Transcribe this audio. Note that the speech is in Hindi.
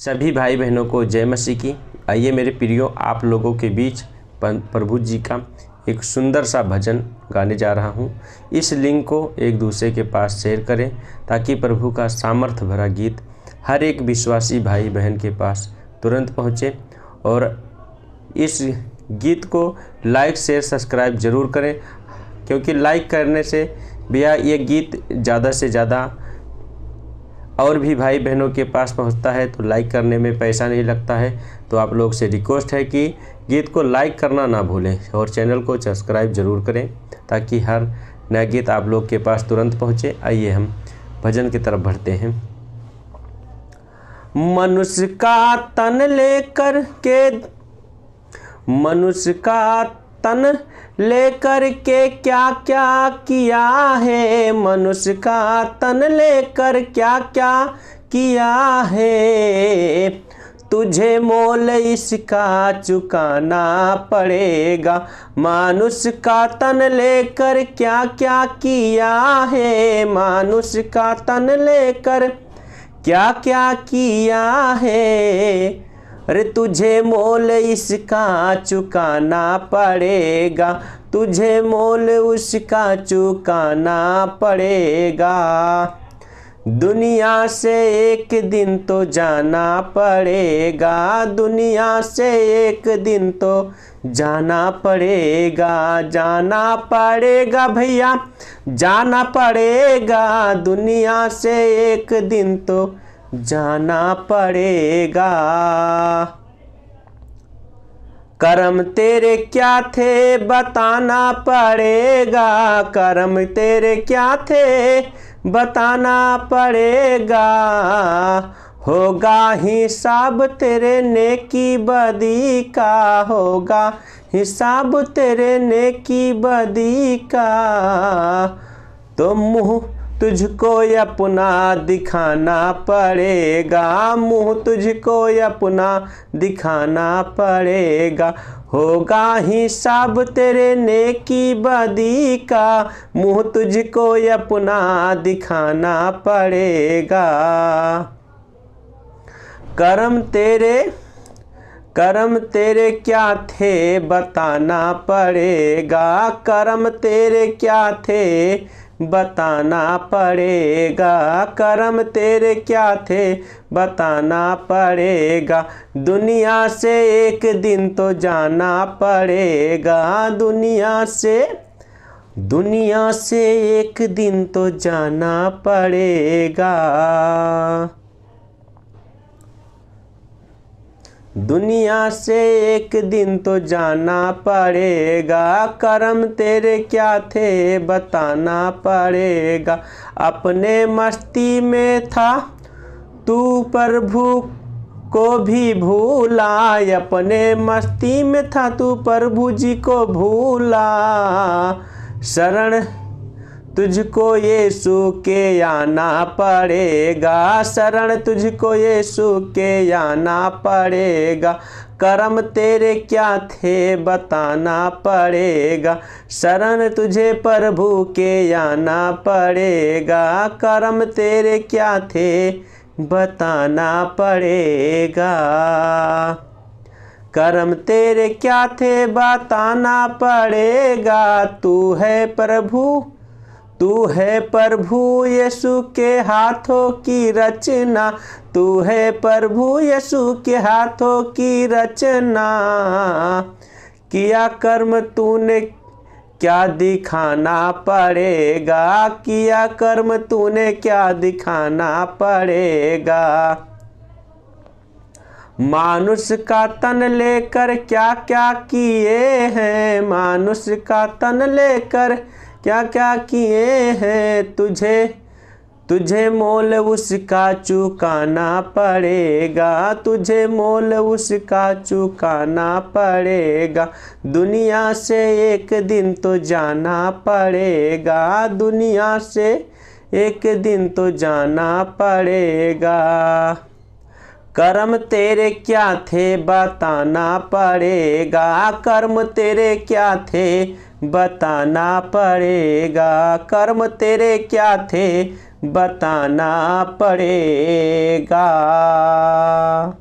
सभी भाई बहनों को जय मसीह की। आइए मेरे प्रियो, आप लोगों के बीच प्रभु जी का एक सुंदर सा भजन गाने जा रहा हूँ। इस लिंक को एक दूसरे के पास शेयर करें ताकि प्रभु का सामर्थ्य भरा गीत हर एक विश्वासी भाई बहन के पास तुरंत पहुँचे। और इस गीत को लाइक शेयर सब्सक्राइब ज़रूर करें, क्योंकि लाइक करने से भैया ये गीत ज़्यादा से ज़्यादा और भी भाई बहनों के पास पहुंचता है। तो लाइक करने में पैसा नहीं लगता है। तो आप लोग से रिक्वेस्ट है कि गीत को लाइक करना ना भूलें और चैनल को सब्सक्राइब ज़रूर करें ताकि हर नया गीत आप लोग के पास तुरंत पहुंचे। आइए हम भजन की तरफ बढ़ते हैं। मनुष्य का तन लेकर के क्या क्या किया है, मनुष्य का तन लेकर क्या क्या किया है, तुझे मोल इसका चुकाना पड़ेगा। मनुष्य का तन लेकर क्या क्या किया है, मनुष्य का तन लेकर क्या क्या किया है, अरे तुझे मोल इसका चुकाना पड़ेगा, तुझे मोल उसका चुकाना पड़ेगा। दुनिया से एक दिन तो जाना पड़ेगा, दुनिया से एक दिन तो जाना पड़ेगा, जाना पड़ेगा भैया, जाना पड़ेगा, दुनिया से एक दिन तो जाना पड़ेगा। कर्म तेरे क्या थे बताना पड़ेगा, कर्म तेरे क्या थे बताना पड़ेगा, होगा हिसाब तेरे नेकी बदी का, होगा हिसाब तेरे नेकी बदी का। तो मुँह तुझको अपना दिखाना पड़ेगा, मुँह तुझको अपना दिखाना पड़ेगा, होगा हिसाब तेरे नेकी बदी का, मुँह तुझको अपना दिखाना पड़ेगा। कर्म तेरे क्या थे बताना पड़ेगा, कर्म तेरे क्या थे बताना पड़ेगा, कर्म तेरे क्या थे बताना पड़ेगा। दुनिया से एक दिन तो जाना पड़ेगा, दुनिया से एक दिन तो जाना पड़ेगा, दुनिया से एक दिन तो जाना पड़ेगा। कर्म तेरे क्या थे बताना पड़ेगा। अपने मस्ती में था तू प्रभु को भी भूला, अपने मस्ती में था तू प्रभु जी को भूला, शरण तुझको यीशु के आना पड़ेगा, शरण तुझको यीशु के आना पड़ेगा। कर्म तेरे क्या थे बताना पड़ेगा, शरण तुझे प्रभु के आना पड़ेगा, कर्म तेरे क्या थे बताना पड़ेगा, कर्म तेरे क्या थे बताना पड़ेगा। तू है प्रभु यीशु के हाथों की रचना, तू है प्रभु यीशु के हाथों की रचना, किया कर्म तूने क्या दिखाना पड़ेगा, किया कर्म तूने क्या दिखाना पड़ेगा। मानुष का तन लेकर क्या क्या किए हैं, मानुष का तन लेकर क्या क्या किए हैं, तुझे मोल उसका चुकाना पड़ेगा, तुझे मोल उसका चुकाना पड़ेगा। दुनिया से एक दिन तो जाना पड़ेगा, दुनिया से एक दिन तो जाना पड़ेगा। कर्म तेरे क्या थे बताना पड़ेगा, कर्म तेरे क्या थे बताना पड़ेगा, कर्म तेरे क्या थे बताना पड़ेगा।